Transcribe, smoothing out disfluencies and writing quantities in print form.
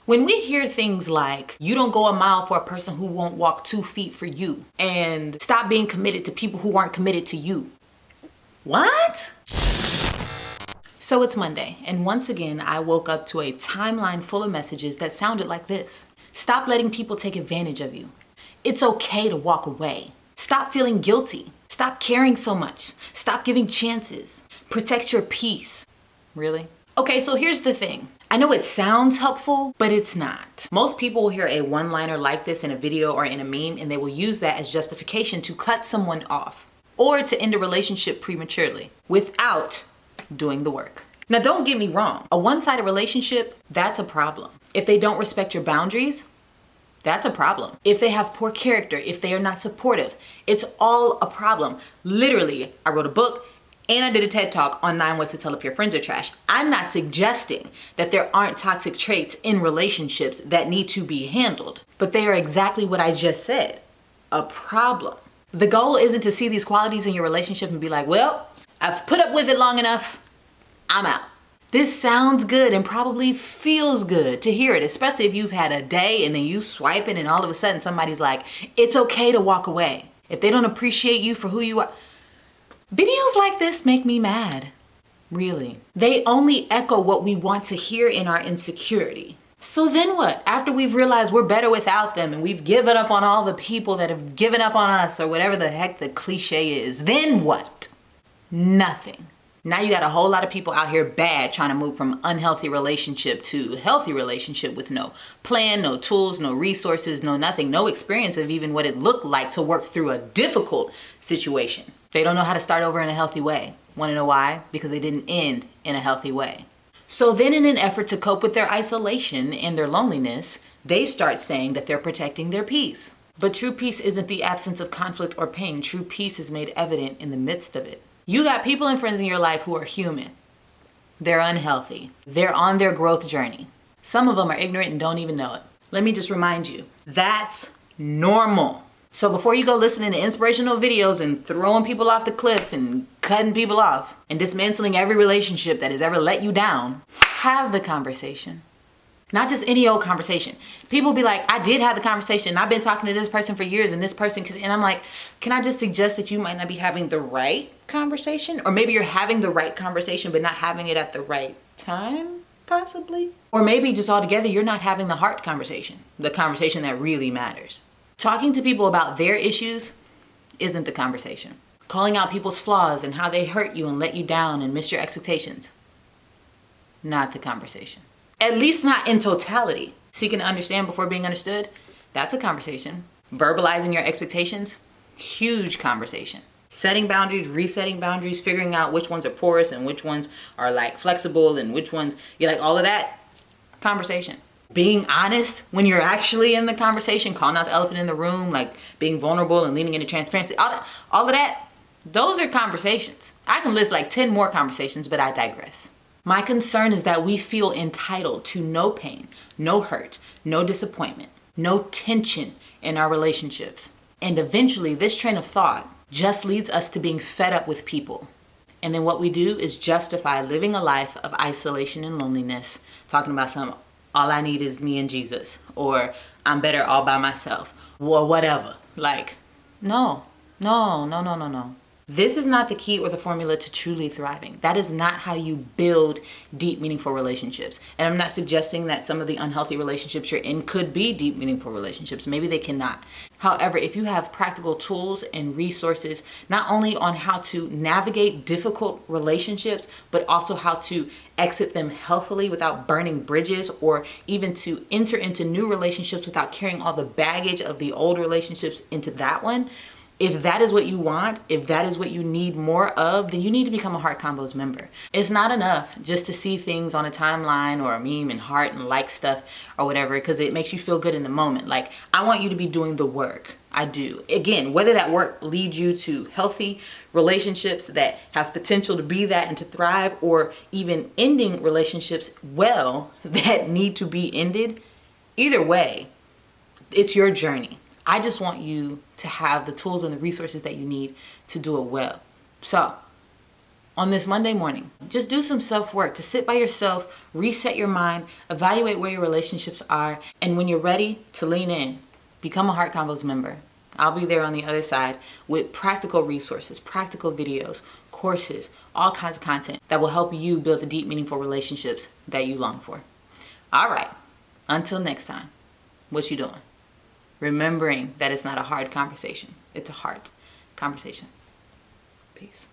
When we hear things like, you don't go a mile for a person who won't walk 2 feet for you, and stop being committed to people who aren't committed to you. What? So it's Monday, and once again, I woke up to a timeline full of messages that sounded like this. Stop letting people take advantage of you. It's okay to walk away. Stop feeling guilty. Stop caring so much. Stop giving chances. Protect your peace. Really? Okay, so here's the thing. I know it sounds helpful, but it's not. Most people will hear a one-liner like this in a video or in a meme, and they will use that as justification to cut someone off or to end a relationship prematurely without doing the work. Now, don't get me wrong. A one-sided relationship, that's a problem. If they don't respect your boundaries, that's a problem. If they have poor character, if they are not supportive, it's all a problem. Literally, I wrote a book and I did a TED Talk on 9 ways to tell if your friends are trash. I'm not suggesting that there aren't toxic traits in relationships that need to be handled, but they are exactly what I just said, a problem. The goal isn't to see these qualities in your relationship and be like, well, I've put up with it long enough, I'm out. This sounds good and probably feels good to hear it, especially if you've had a day and then you swipe it and all of a sudden somebody's like, it's okay to walk away. If they don't appreciate you for who you are. Videos like this make me mad. Really. They only echo what we want to hear in our insecurity. So then what? After we've realized we're better without them and we've given up on all the people that have given up on us or whatever the heck the cliche is, then what? Nothing. Now you got a whole lot of people out here bad trying to move from unhealthy relationship to healthy relationship with no plan, no tools, no resources, no nothing, no experience of even what it looked like to work through a difficult situation. They don't know how to start over in a healthy way. Want to know why? Because they didn't end in a healthy way. So then in an effort to cope with their isolation and their loneliness, they start saying that they're protecting their peace. But true peace isn't the absence of conflict or pain. True peace is made evident in the midst of it. You got people and friends in your life who are human. They're unhealthy. They're on their growth journey. Some of them are ignorant and don't even know it. Let me just remind you, that's normal. So before you go listening to inspirational videos and throwing people off the cliff and cutting people off and dismantling every relationship that has ever let you down, have the conversation. Not just any old conversation. People be like, I did have the conversation. I've been talking to this person for years and this person, and I'm like, can I just suggest that you might not be having the right conversation? Or maybe you're having the right conversation, but not having it at the right time, possibly? Or maybe just altogether, you're not having the heart conversation, the conversation that really matters. Talking to people about their issues isn't the conversation. Calling out people's flaws and how they hurt you and let you down and miss your expectations, not the conversation. At least not in totality. Seeking to understand before being understood, that's a conversation. Verbalizing your expectations, huge conversation. Setting boundaries, resetting boundaries, figuring out which ones are porous and which ones are like flexible and which ones, you like all of that, conversation. Being honest when you're actually in the conversation, calling out the elephant in the room, like being vulnerable and leaning into transparency, all of that, those are conversations. I can list like 10 more conversations, but I digress. My concern is that we feel entitled to no pain, no hurt, no disappointment, no tension in our relationships. And eventually this train of thought just leads us to being fed up with people. And then what we do is justify living a life of isolation and loneliness, talking about all I need is me and Jesus, or I'm better all by myself, or whatever. Like, no. This is not the key or the formula to truly thriving. That is not how you build deep, meaningful relationships. And I'm not suggesting that some of the unhealthy relationships you're in could be deep, meaningful relationships. Maybe they cannot. However, if you have practical tools and resources, not only on how to navigate difficult relationships, but also how to exit them healthily without burning bridges, or even to enter into new relationships without carrying all the baggage of the old relationships into that one, if that is what you want, if that is what you need more of, then you need to become a Heart Convos member. It's not enough just to see things on a timeline or a meme and heart and like stuff or whatever, because it makes you feel good in the moment. Like, I want you to be doing the work. I do. Again, whether that work leads you to healthy relationships that have potential to be that and to thrive, or even ending relationships well that need to be ended, either way, it's your journey. I just want you to have the tools and the resources that you need to do it well. So on this Monday morning. Just do some self-work to sit by yourself, reset your mind, evaluate where your relationships are, and when you're ready to lean in, become a Heart Convos member. I'll be there on the other side with practical resources, practical videos, courses, all kinds of content that will help you build the deep, meaningful relationships that you long for. All right, until next time, what you doing? Remembering that it's not a hard conversation. It's a heart conversation. Peace.